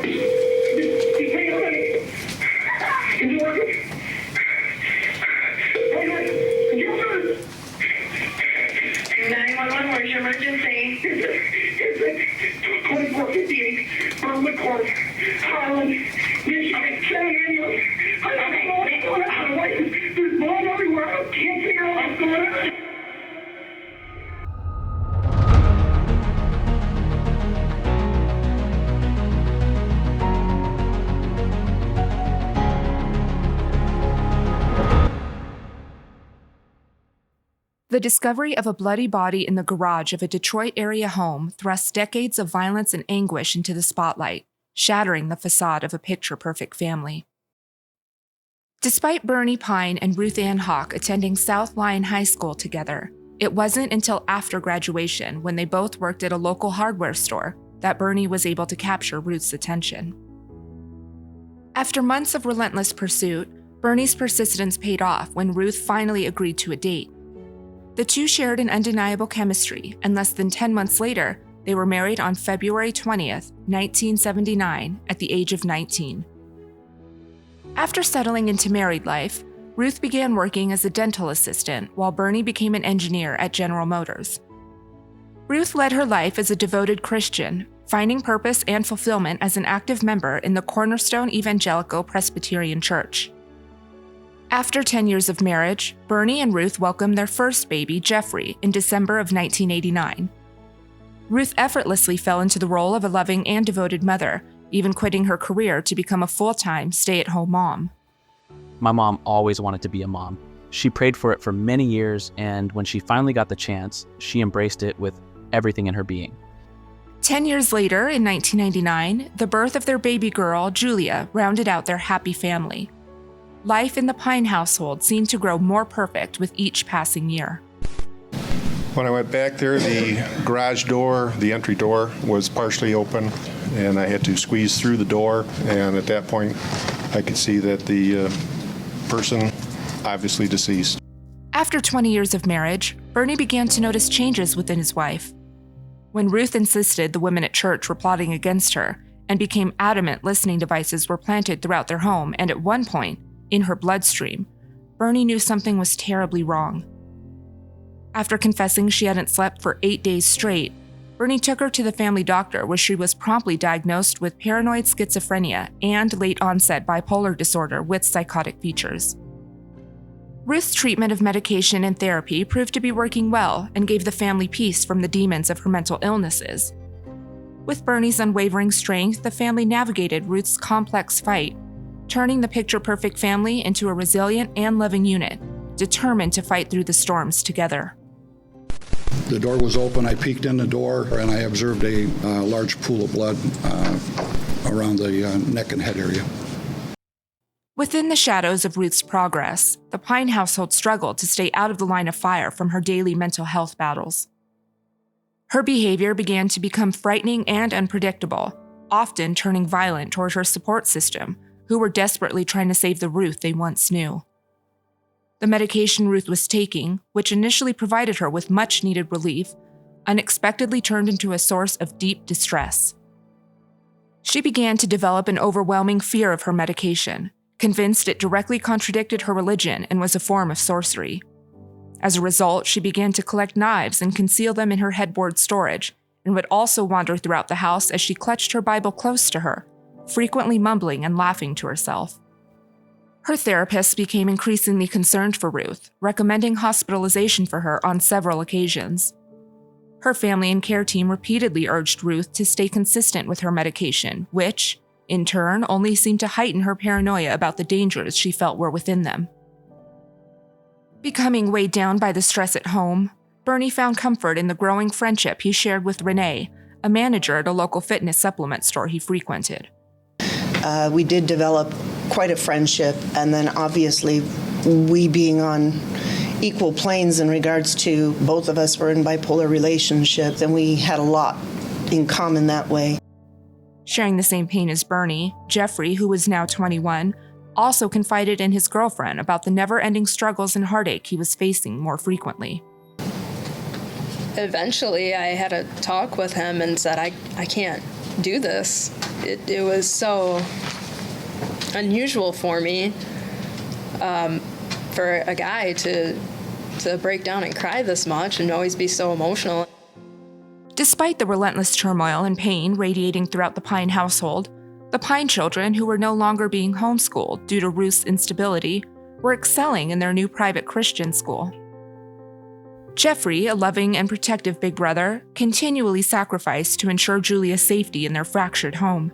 Where's your emergency? It's 2458 Berlin Court, Harlem, Michigan, 7 Annuals. I don't know what's going on. There's blood everywhere. I can't figure out what's going on. The discovery of a bloody body in the garage of a Detroit area home thrusts decades of violence and anguish into the spotlight, shattering the facade of a picture-perfect family. Despite Ruth Pyne and Ruth Ann Hawk attending South Lyon High School together, it wasn't until after graduation, when they both worked at a local hardware store, that Bernie was able to capture Ruth's attention. After months of relentless pursuit, Bernie's persistence paid off when Ruth finally agreed to a date. The two shared an undeniable chemistry, and less than 10 months later, they were married on February 20th, 1979, at the age of 19. After settling into married life, Ruth began working as a dental assistant while Bernie became an engineer at General Motors. Ruth led her life as a devoted Christian, finding purpose and fulfillment as an active member in the Cornerstone Evangelical Presbyterian Church. After 10 years of marriage, Bernie and Ruth welcomed their first baby, Jeffrey, in December of 1989. Ruth effortlessly fell into the role of a loving and devoted mother, even quitting her career to become a full-time, stay-at-home mom. My mom always wanted to be a mom. She prayed for it for many years, and when she finally got the chance, she embraced it with everything in her being. 10 years later, in 1999, the birth of their baby girl, Julia, rounded out their happy family. Life in the Pyne household seemed to grow more perfect with each passing year. When I went back there, the garage door, the entry door, was partially open, and I had to squeeze through the door, and at that point, I could see that the person, obviously deceased. After 20 years of marriage, Bernie began to notice changes within his wife. When Ruth insisted the women at church were plotting against her, and became adamant listening devices were planted throughout their home and at one point, in her bloodstream, Bernie knew something was terribly wrong. After confessing she hadn't slept for 8 days straight, Bernie took her to the family doctor, where she was promptly diagnosed with paranoid schizophrenia and late-onset bipolar disorder with psychotic features. Ruth's treatment of medication and therapy proved to be working well and gave the family peace from the demons of her mental illnesses. With Bernie's unwavering strength, the family navigated Ruth's complex fight, turning the picture-perfect family into a resilient and loving unit, determined to fight through the storms together. The door was open. I peeked in the door, and I observed a large pool of blood around the neck and head area. Within the shadows of Ruth's progress, the Pyne household struggled to stay out of the line of fire from her daily mental health battles. Her behavior began to become frightening and unpredictable, often turning violent toward her support system, who were desperately trying to save the Ruth they once knew. The medication Ruth was taking, which initially provided her with much-needed relief, unexpectedly turned into a source of deep distress. She began to develop an overwhelming fear of her medication, convinced it directly contradicted her religion and was a form of sorcery. As a result, she began to collect knives and conceal them in her headboard storage, and would also wander throughout the house as she clutched her Bible close to her, frequently mumbling and laughing to herself. Her therapist became increasingly concerned for Ruth, recommending hospitalization for her on several occasions. Her family and care team repeatedly urged Ruth to stay consistent with her medication, which, in turn, only seemed to heighten her paranoia about the dangers she felt were within them. Becoming weighed down by the stress at home, Bernie found comfort in the growing friendship he shared with Renee, a manager at a local fitness supplement store he frequented. We did develop quite a friendship, and then obviously we being on equal planes in regards to both of us were in bipolar relationships, and we had a lot in common that way. Sharing the same pain as Bernie, Jeffrey, who was now 21, also confided in his girlfriend about the never-ending struggles and heartache he was facing more frequently. Eventually, I had a talk with him and said, I can't do this. It was so unusual for me, for a guy to break down and cry this much and always be so emotional. Despite the relentless turmoil and pain radiating throughout the Pyne household, the Pyne children, who were no longer being homeschooled due to Ruth's instability, were excelling in their new private Christian school. Jeffrey, a loving and protective big brother, continually sacrificed to ensure Julia's safety in their fractured home.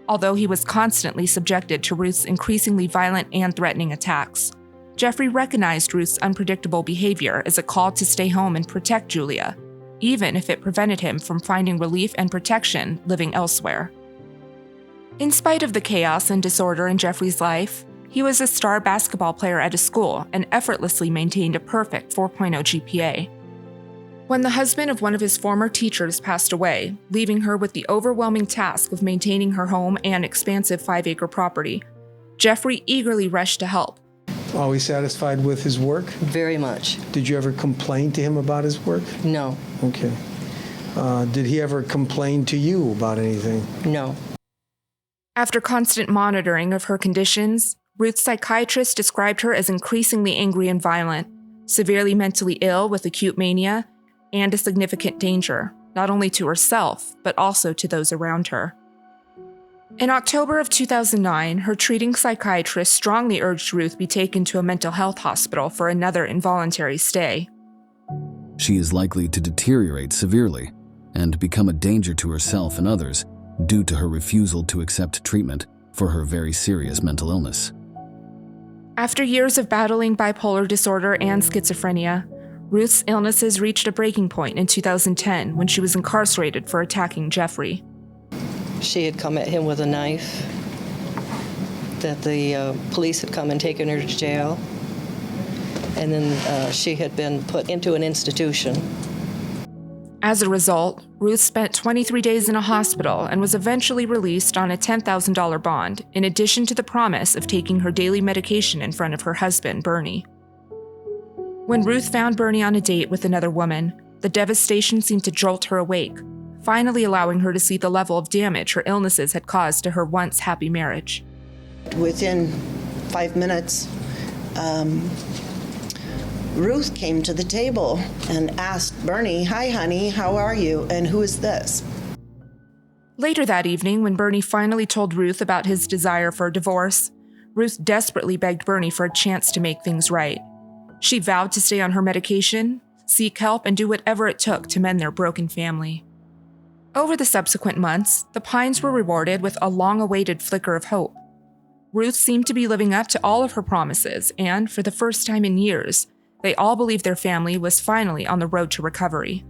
Although he was constantly subjected to Ruth's increasingly violent and threatening attacks, Jeffrey recognized Ruth's unpredictable behavior as a call to stay home and protect Julia, even if it prevented him from finding relief and protection living elsewhere. In spite of the chaos and disorder in Jeffrey's life, he was a star basketball player at his school and effortlessly maintained a perfect 4.0 GPA. When the husband of one of his former teachers passed away, leaving her with the overwhelming task of maintaining her home and expansive 5-acre property, Jeffrey eagerly rushed to help. Always satisfied with his work? Very much. Did you ever complain to him about his work? No. Okay. Did he ever complain to you about anything? No. After constant monitoring of her conditions, Ruth's psychiatrist described her as increasingly angry and violent, severely mentally ill with acute mania, and a significant danger, not only to herself, but also to those around her. In October of 2009, her treating psychiatrist strongly urged Ruth be taken to a mental health hospital for another involuntary stay. She is likely to deteriorate severely and become a danger to herself and others due to her refusal to accept treatment for her very serious mental illness. After years of battling bipolar disorder and schizophrenia, Ruth's illnesses reached a breaking point in 2010 when she was incarcerated for attacking Jeffrey. She had come at him with a knife, that the police had come and taken her to jail, and then she had been put into an institution. As a result, Ruth spent 23 days in a hospital and was eventually released on a $10,000 bond, in addition to the promise of taking her daily medication in front of her husband, Bernie. When Ruth found Bernie on a date with another woman, the devastation seemed to jolt her awake, finally allowing her to see the level of damage her illnesses had caused to her once happy marriage. Within 5 minutes, Ruth came to the table and asked Bernie, "Hi, honey, how are you? And who is this?" Later that evening, when Bernie finally told Ruth about his desire for a divorce, Ruth desperately begged Bernie for a chance to make things right. She vowed to stay on her medication, seek help, and do whatever it took to mend their broken family. Over the subsequent months, the Pynes were rewarded with a long-awaited flicker of hope. Ruth seemed to be living up to all of her promises, and for the first time in years, they all believed their family was finally on the road to recovery.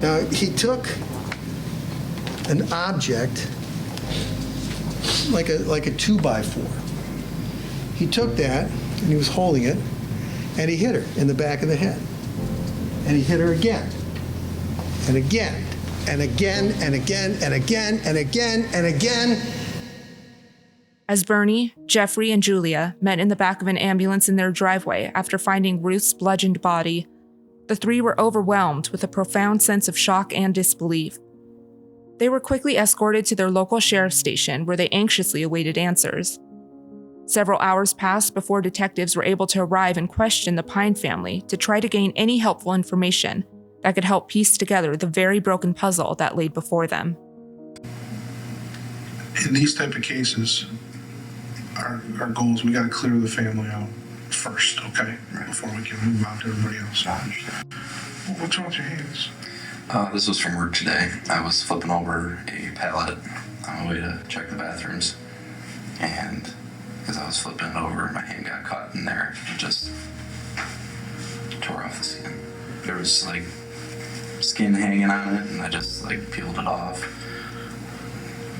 Now, he took an object like a 2x4. He took that, and he was holding it, and he hit her in the back of the head. And he hit her again, and again, and again, and again, and again, and again, and again. As Bernie, Jeffrey, and Julia met in the back of an ambulance in their driveway after finding Ruth's bludgeoned body, the three were overwhelmed with a profound sense of shock and disbelief. They were quickly escorted to their local sheriff's station where they anxiously awaited answers. Several hours passed before detectives were able to arrive and question the Pyne family to try to gain any helpful information that could help piece together the very broken puzzle that laid before them. In these type of cases, our goal is we got to clear the family out first, okay? Right. Before we can move on to everybody else. What's wrong with your hands? This was from work today. I was flipping over a pallet on my way to check the bathrooms, and as I was flipping it over, my hand got caught in there and just tore off the skin. There was like skin hanging on it, and I just like peeled it off,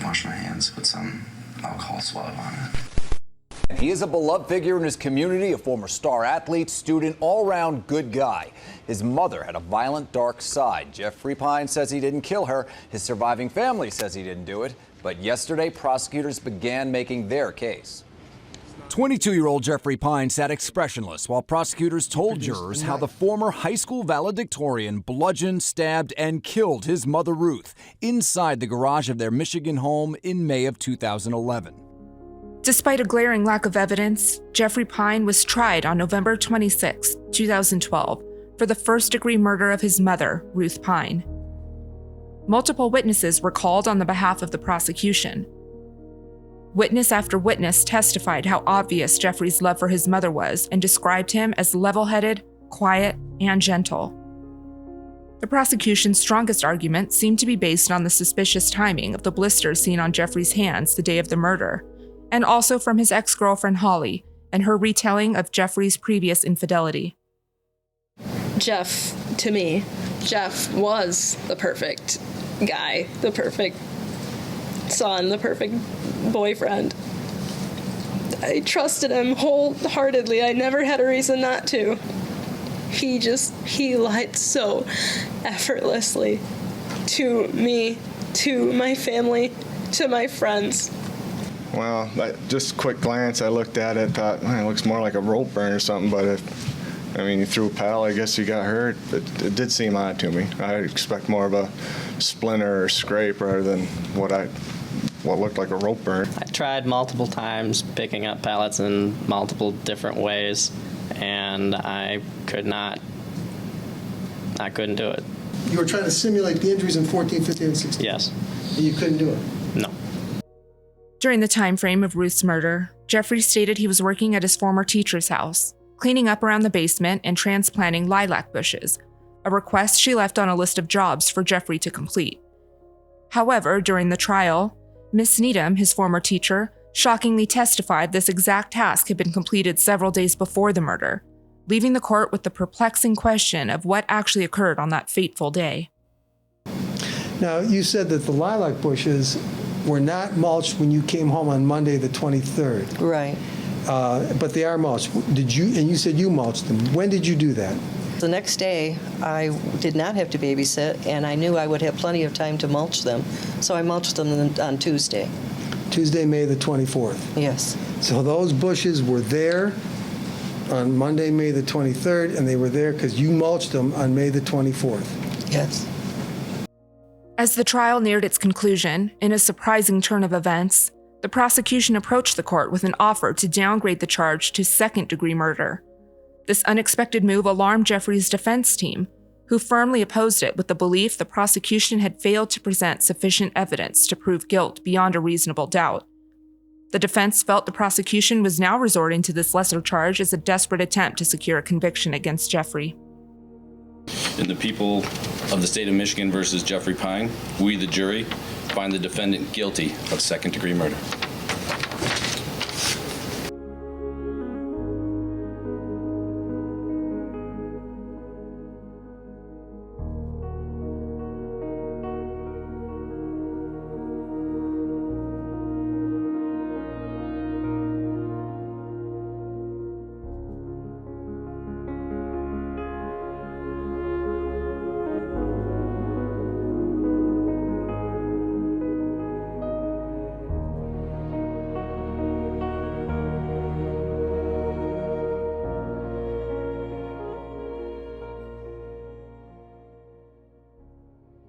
washed my hands, put some alcohol swab on it. He is a beloved figure in his community, a former star athlete, student, all-round good guy. His mother had a violent, dark side. Jeffrey Pyne says he didn't kill her. His surviving family says he didn't do it. But yesterday, prosecutors began making their case. 22-year-old Jeffrey Pyne sat expressionless while prosecutors told jurors how the former high school valedictorian bludgeoned, stabbed, and killed his mother, Ruth, inside the garage of their Michigan home in May of 2011. Despite a glaring lack of evidence, Jeffrey Pyne was tried on November 26, 2012, for the first-degree murder of his mother, Ruth Pyne. Multiple witnesses were called on the behalf of the prosecution. Witness after witness testified how obvious Jeffrey's love for his mother was and described him as level-headed, quiet, and gentle. The prosecution's strongest argument seemed to be based on the suspicious timing of the blisters seen on Jeffrey's hands the day of the murder, and also from his ex-girlfriend Holly and her retelling of Jeffrey's previous infidelity. Jeff, to me, Jeff was the perfect guy, the perfect son, the perfect boyfriend. I trusted him wholeheartedly. I never had a reason not to. He lied so effortlessly to me, to my family, to my friends. Well, just a quick glance, I looked at it, thought, man, it looks more like a rope burn or something, but you threw a paddle, I guess you got hurt, but it did seem odd to me. I expect more of a splinter or scrape rather than what looked like a rope burn. I tried multiple times picking up pallets in multiple different ways, and I couldn't do it. You were trying to simulate the injuries in 14, 15, and 16? Yes. And you couldn't do it? No. During the time frame of Ruth's murder, Jeffrey stated he was working at his former teacher's house, cleaning up around the basement and transplanting lilac bushes, a request she left on a list of jobs for Jeffrey to complete. However, during the trial, Miss Needham, his former teacher, shockingly testified this exact task had been completed several days before the murder, leaving the court with the perplexing question of what actually occurred on that fateful day. Now, you said that the lilac bushes were not mulched when you came home on Monday the 23rd. Right. But they are mulched. And you said you mulched them. When did you do that? The next day, I did not have to babysit, and I knew I would have plenty of time to mulch them, so I mulched them on Tuesday. Tuesday, May the 24th. Yes. So those bushes were there on Monday, May the 23rd, and they were there because you mulched them on May the 24th. Yes. As the trial neared its conclusion, in a surprising turn of events, the prosecution approached the court with an offer to downgrade the charge to second-degree murder. This unexpected move alarmed Jeffrey's defense team, who firmly opposed it with the belief the prosecution had failed to present sufficient evidence to prove guilt beyond a reasonable doubt. The defense felt the prosecution was now resorting to this lesser charge as a desperate attempt to secure a conviction against Jeffrey. In the people of the state of Michigan versus Jeffrey Pyne, we, the jury, find the defendant guilty of second-degree murder.